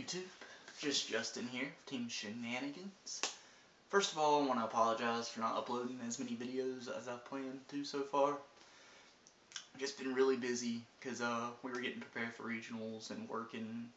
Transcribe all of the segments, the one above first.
YouTube? Just Justin here, Team Shenanigans. First of all, I want to apologize for not uploading as many videos as I've planned to so far. I've just been really busy because we were getting prepared for regionals and working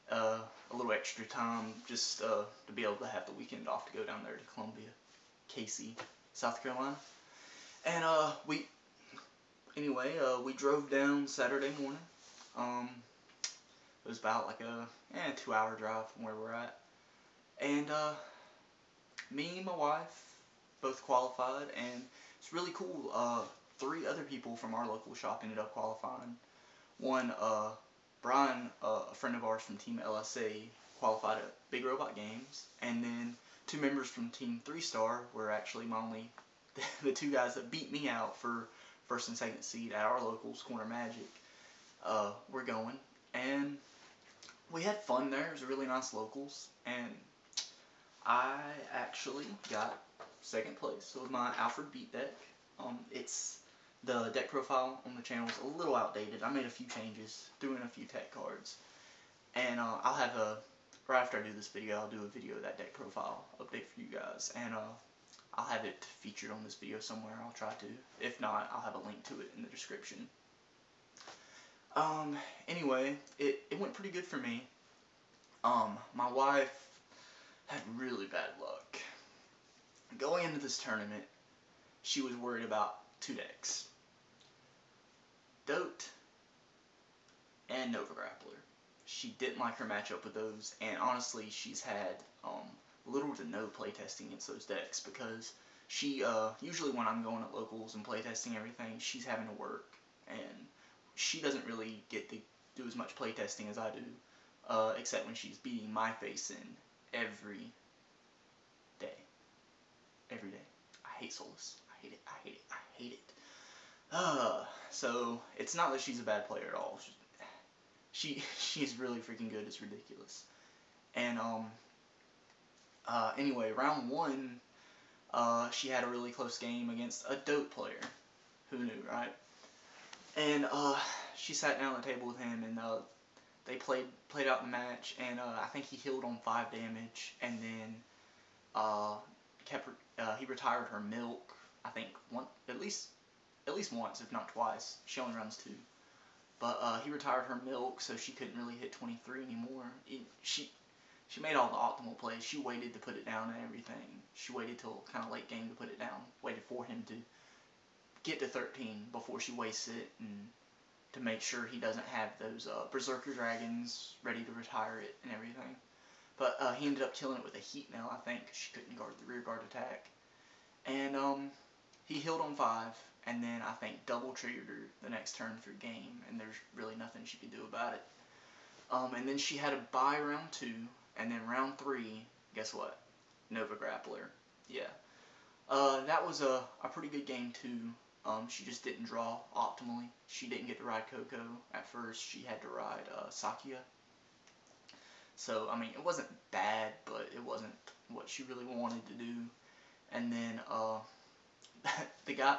a little extra time just to be able to have the weekend off to go down there to Columbia, Cayce, South Carolina. And we drove down Saturday morning. It was about like a 2-hour drive from where we're at. And me and my wife both qualified, and it's really cool. 3 other people from our local shop ended up qualifying. One, Brian, a friend of ours from Team LSA, qualified at Big Robot Games, and then 2 members from Team 3-Star were actually the 2 guys that beat me out for first and second seed at our locals, Corner Magic. We're going, and we had fun there. It was really nice locals, and I actually got second place with my Alfred Beat deck. It's the deck profile on the channel is a little outdated. I made a few changes, threw in a few tech cards, and I'll have right after I do this video, I'll do a video of that deck profile update for you guys, and I'll have it featured on this video somewhere. I'll try to. If not, I'll have a link to it in the description. Anyway, it went pretty good for me. My wife had really bad luck. Going into this tournament, she was worried about 2 decks. Dote and Nova Grappler. She didn't like her matchup with those, and honestly, she's had little to no playtesting against those decks, because she, usually when I'm going at locals and playtesting everything, she's having to work, and she doesn't really get to do as much playtesting as I do, except when she's beating my face in every day. Every day. I hate Solus. I hate it. I hate it. I hate it. So it's not that she's a bad player at all. She's really freaking good. It's ridiculous. And anyway, round 1, she had a really close game against a Dote player. Who knew, right? And she sat down at the table with him, and they played out the match, and I think he healed on 5 damage, and then he retired her milk. I think at least once, if not twice. She only runs 2, but he retired her milk, so she couldn't really hit 23 anymore. She made all the optimal plays. She waited to put it down and everything. She waited till kind of late game to put it down. Waited for him to get to 13 before she wastes it, and to make sure he doesn't have those Berserker Dragons ready to retire it and everything. But he ended up killing it with a Heat Nail, I think, because she couldn't guard the rear guard attack. And he healed on 5, and then I think double triggered her the next turn through game, and there's really nothing she could do about it. And then she had a bye round 2, and then round 3, guess what? Nova Grappler. Yeah. That was a pretty good game too. She just didn't draw optimally. She didn't get to ride Coco at first. She had to ride Sakia. So, I mean, it wasn't bad, but it wasn't what she really wanted to do. And then,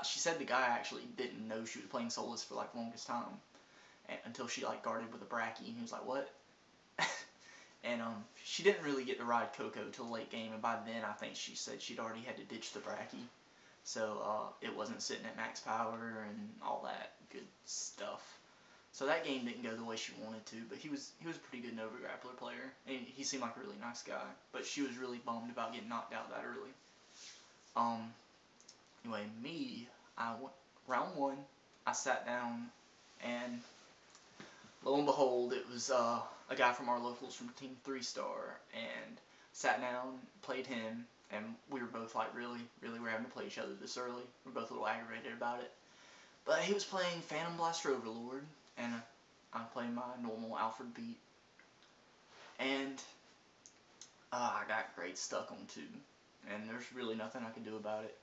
she said the guy actually didn't know she was playing Solus for, like, the longest time. Until she, like, guarded with a Bracky, and he was like, what? And, she didn't really get to ride Coco till late game, and by then, I think she said she'd already had to ditch the Bracky. So, it wasn't sitting at max power and all that good stuff. So that game didn't go the way she wanted to, but he was a pretty good Nova Grappler player, and he seemed like a really nice guy. But she was really bummed about getting knocked out that early. Anyway, round 1, I sat down, and lo and behold, it was a guy from our locals from Team 3-Star, and sat down, played him, and we were both like, really, we're having to play each other this early. We're both a little aggravated about it. But he was playing Phantom Blaster Overlord, and I'm playing my normal Alfred Beat. And I got grade stuck on 2, and there's really nothing I could do about it.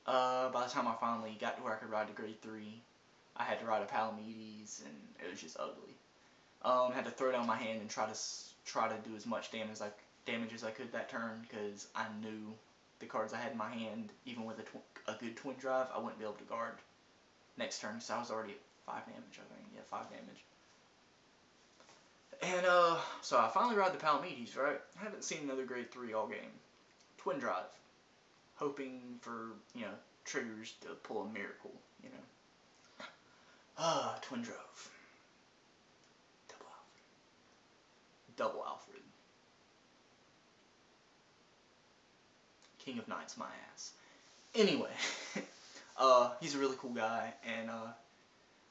By the time I finally got to where I could ride to grade 3, I had to ride a Palamedes, and it was just ugly. Had to throw down my hand and try to do as much damage as I could that turn, because I knew the cards I had in my hand, even with a good twin drive, I wouldn't be able to guard next turn, so I was already at 5 damage, I think. Yeah, 5 damage. And, so I finally ride the Palamedes, right? I haven't seen another grade 3 all game. Twin drive. Hoping for, triggers to pull a miracle, twin drove. Double Alfred. King of Knights, my ass. Anyway, he's a really cool guy, and,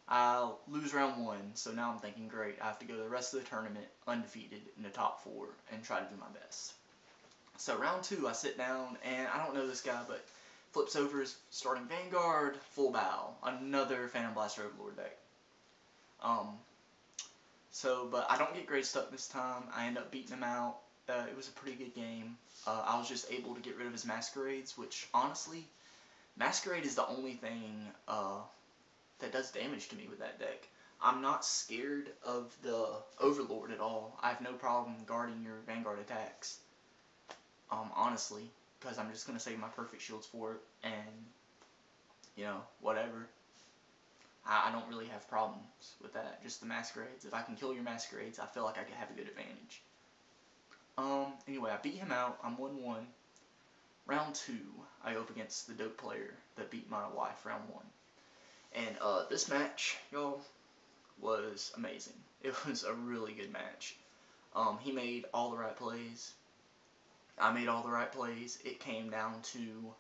I'll lose round 1, so now I'm thinking, great, I have to go the rest of the tournament undefeated in the top 4 and try to do my best. So round 2, I sit down, and I don't know this guy, but flips over his starting Vanguard, full bow, another Phantom Blaster Overlord deck. But I don't get grade stuck this time. I end up beating him out. It was a pretty good game. I was just able to get rid of his Masquerades, which, honestly, Masquerade is the only thing that does damage to me with that deck. I'm not scared of the Overlord at all. I have no problem guarding your Vanguard attacks. Honestly, because I'm just going to save my Perfect Shields for it, and, whatever. I don't really have problems with that, just the Masquerades. If I can kill your Masquerades, I feel like I could have a good advantage. Anyway, I beat him out. I'm 1-1. Round 2, I go up against the dope player that beat my wife round 1. And, this match, y'all, was amazing. It was a really good match. He made all the right plays. I made all the right plays. It came down to,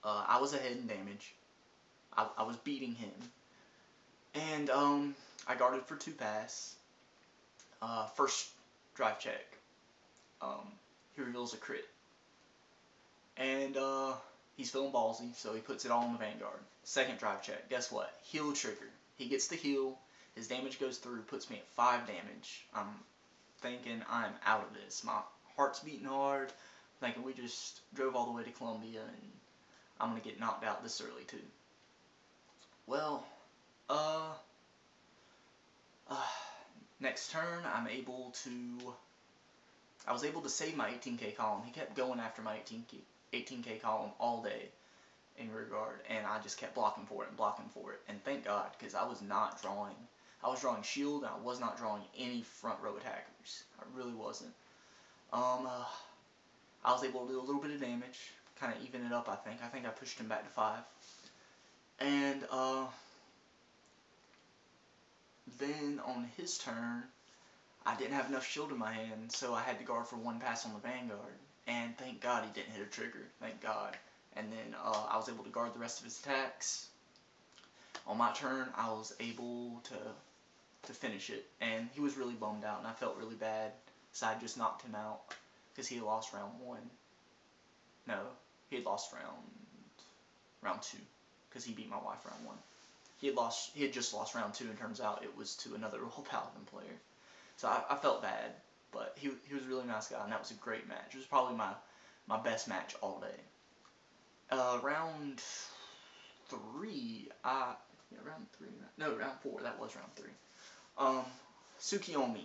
I was ahead in damage. I was beating him. And, I guarded for 2 pass. First drive check. He reveals a crit. And, he's feeling ballsy, so he puts it all on the Vanguard. Second drive check. Guess what? Heal trigger. He gets the heal. His damage goes through, puts me at 5 damage. I'm thinking I'm out of this. My heart's beating hard. Thinking we just drove all the way to Columbia and I'm going to get knocked out this early too. Well, next turn I was able to save my 18k column. He kept going after my 18k column all day in rear guard, and I just kept blocking for it, and thank God, because I was drawing shield, and I was not drawing any front row attackers. I really wasn't. I was able to do a little bit of damage, kind of even it up, I think. I think I pushed him back to 5. And, then on his turn, I didn't have enough shield in my hand, so I had to guard for 1 pass on the Vanguard. And thank God he didn't hit a trigger. Thank God. And then I was able to guard the rest of his attacks. On my turn, I was able to finish it. And he was really bummed out, and I felt really bad. So I just knocked him out because he had lost round 1. No, he had lost round 2 because he beat my wife round 1. He had just lost round 2, and turns out it was to another Royal Paladin player. So I felt bad, but he was a really nice guy, and that was a great match. It was probably my best match all day. Round 3, round 4, that was round 3. Tsukiyomi,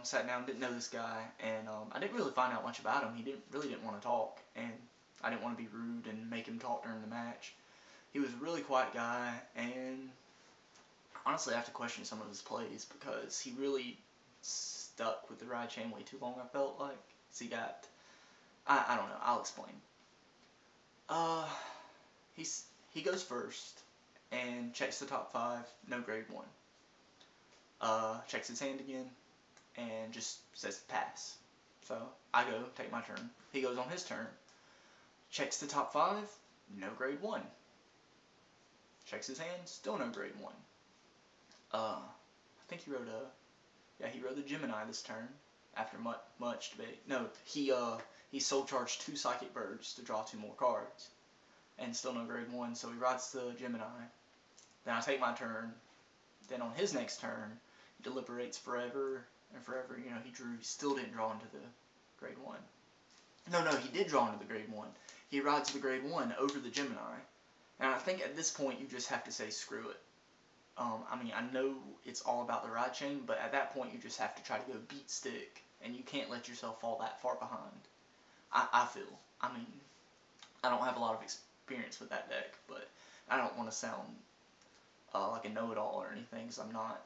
sat down, didn't know this guy, and I didn't really find out much about him. He really didn't want to talk, and I didn't want to be rude and make him talk during the match. He was a really quiet guy, and honestly I have to question some of his plays because he really stuck with the ride chain way too long, I felt like. So he got, I don't know, I'll explain. He goes first and checks the top 5, no grade 1. Checks his hand again and just says pass. So I go, take my turn. He goes on his turn, checks the top 5, no grade 1. Checks his hand, still no grade 1. I think he rode the Gemini this turn after much debate. No, he soul charged 2 Psychic Birds to draw 2 more cards, and still no grade 1. So he rides the Gemini. Then I take my turn. Then on his next turn, he deliberates forever and forever. He still didn't draw into the grade 1. No, he did draw into the grade 1. He rides the grade 1 over the Gemini. And I think at this point you just have to say screw it. I know it's all about the ride chain, but at that point you just have to try to go beat stick, and you can't let yourself fall that far behind. I feel. I don't have a lot of experience with that deck, but I don't want to sound like a know-it-all or anything, because I'm not.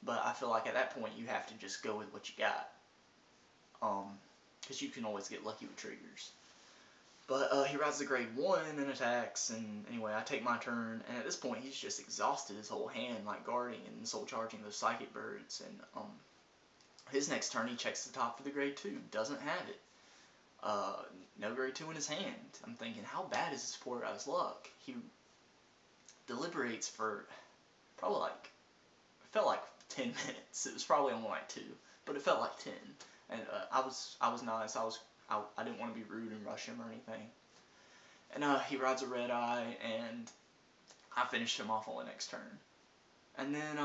But I feel like at that point you have to just go with what you got. Because you can always get lucky with triggers. But he rides the grade 1 and attacks, and anyway, I take my turn, and at this point he's just exhausted his whole hand, like guarding and soul charging those psychic birds, and his next turn he checks the top for the grade 2, doesn't have it. No grade 2 in his hand. I'm thinking, how bad is this poor guy's luck? He deliberates for probably like, it felt like 10 minutes. It was probably only like 2, but it felt like 10. And I was nice. I didn't want to be rude and rush him or anything. And he rides a red eye, and I finished him off on the next turn. And then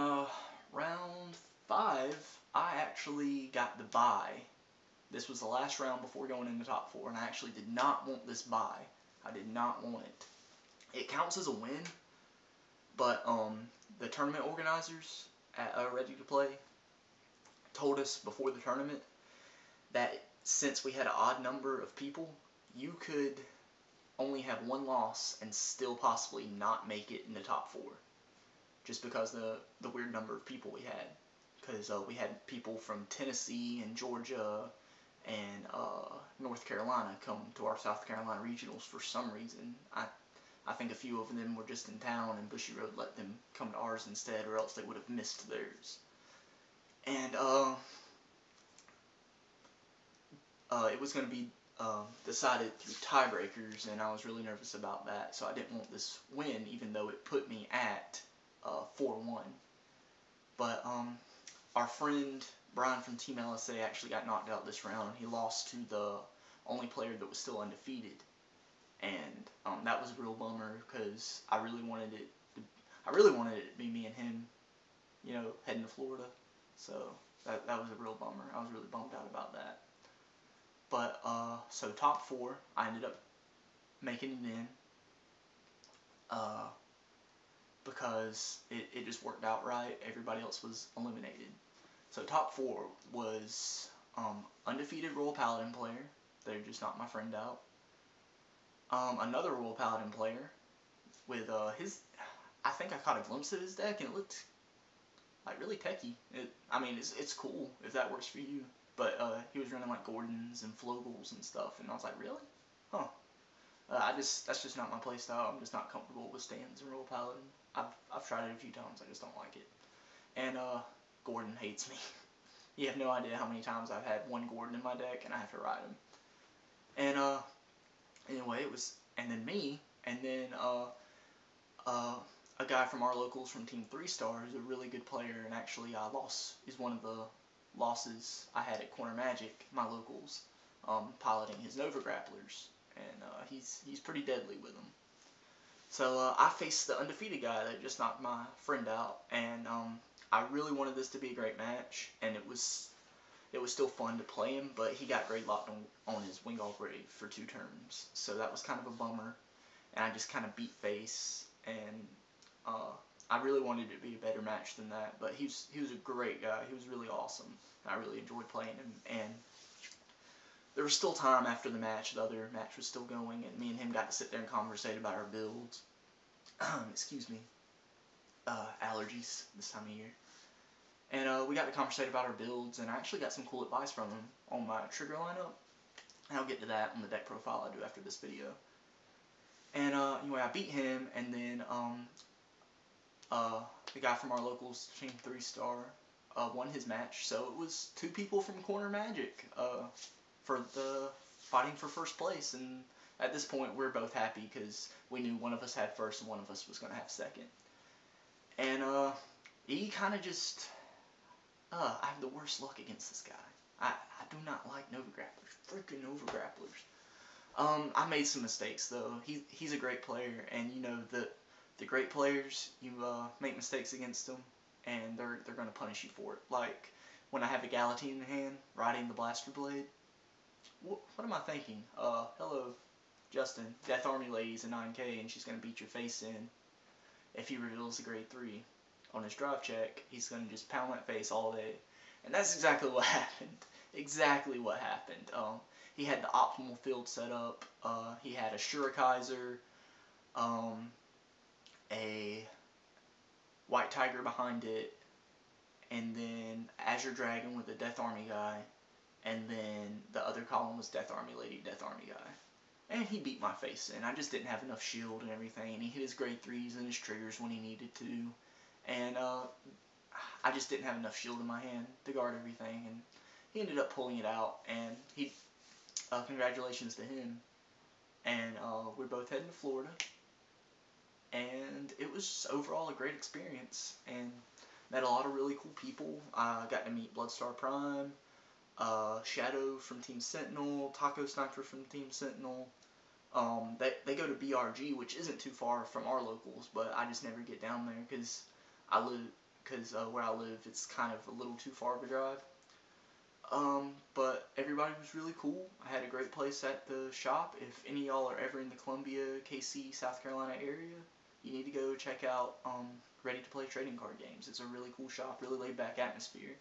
round 5, I actually got the bye. This was the last round before going into top 4, and I actually did not want this bye. I did not want it. It counts as a win, but the tournament organizers at Ready to Play told us before the tournament that since we had an odd number of people, you could only have 1 loss and still possibly not make it in the top 4. Just because the weird number of people we had. Because we had people from Tennessee and Georgia and North Carolina come to our South Carolina regionals for some reason. I think a few of them were just in town, and Bushy Road let them come to ours instead, or else they would have missed theirs. And it was going to be decided through tiebreakers, and I was really nervous about that, so I didn't want this win, even though it put me at 4-1. But our friend Brian from Team LSA actually got knocked out this round. He lost to the only player that was still undefeated, and that was a real bummer because I really wanted it to be me and him, you know, heading to Florida. So that was a real bummer. I was really bummed out about that. But so top 4, I ended up making it in because it just worked out right. Everybody else was eliminated. So top 4 was undefeated Royal Paladin player. They're just knocked my friend out. Another Royal Paladin player with I think I caught a glimpse of his deck, and it looked like really techy. I mean, it's cool if that works for you. But he was running like Gordons and Flogels and stuff, and I was like, really? Huh. That's just not my playstyle. I'm just not comfortable with stands and Royal Paladin. I've tried it a few times. I just don't like it. And Gordon hates me. You have no idea how many times I've had one Gordon in my deck, and I have to ride him. And anyway, it was, and then me, and then a guy from our locals from Team 3 Star who's a really good player, and actually is one of the losses I had at Corner Magic, my locals, piloting his Nova Grapplers, and he's pretty deadly with them. So I faced the undefeated guy that just knocked my friend out, and I really wanted this to be a great match, and it was still fun to play him, but he got grade locked on his Wingall grade for 2 turns, so that was kind of a bummer, and I just kind of beat face, and I really wanted it to be a better match than that, but he was a great guy. He was really awesome. I really enjoyed playing him, and there was still time after the match. The other match was still going, and me and him got to sit there and conversate about our builds. Excuse me. Allergies this time of year. And we got to conversate about our builds, and I actually got some cool advice from him on my trigger lineup. And I'll get to that on the deck profile I do after this video. And anyway, I beat him, and then the guy from our locals, Team 3 Star, won his match. So it was 2 people from Corner Magic for the fighting for first place. And at this point, we're both happy because we knew one of us had first and one of us was going to have second. And he kind of just, I have the worst luck against this guy. I do not like Nova Grapplers. Freaking Nova Grapplers. I made some mistakes though. He's a great player, and you know the great players, you make mistakes against them, and they're going to punish you for it. Like when I have a Galatine in hand, riding the Blaster Blade. What am I thinking? Hello, Justin. Death Army Lady's a 9K, and she's going to beat your face in if he reveals a grade 3. On his drive check, he's going to just pound that face all day. And that's exactly what happened. Exactly what happened. He had the optimal field set up. He had a Shurikaiser, a White Tiger behind it, and then Azure Dragon with the Death Army guy, and then the other column was Death Army Lady, Death Army guy. And he beat my face in. I just didn't have enough shield and everything, and he hit his grade 3s and his triggers when he needed to, and I just didn't have enough shield in my hand to guard everything, and he ended up pulling it out, and he, congratulations to him, and we're both heading to Florida, and it was overall a great experience, and met a lot of really cool people. I got to meet Bloodstar Prime, Shadow from Team Sentinel, Taco Sniper from Team Sentinel. They go to BRG, which isn't too far from our locals, but I just never get down there because where I live, it's kind of a little too far of a drive. But everybody was really cool. I had a great place at the shop. If any of y'all are ever in the Columbia, Cayce, South Carolina area, you need to go check out Ready to Play trading card games. It's a really cool shop, really laid back atmosphere.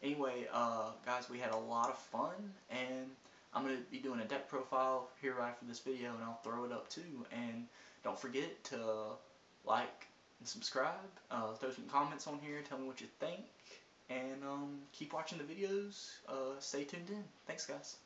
Anyway, guys, we had a lot of fun, and I'm going to be doing a deck profile here right after this video, and I'll throw it up too. And don't forget to like and subscribe, throw some comments on here, tell me what you think, and keep watching the videos. Stay tuned in. Thanks, guys.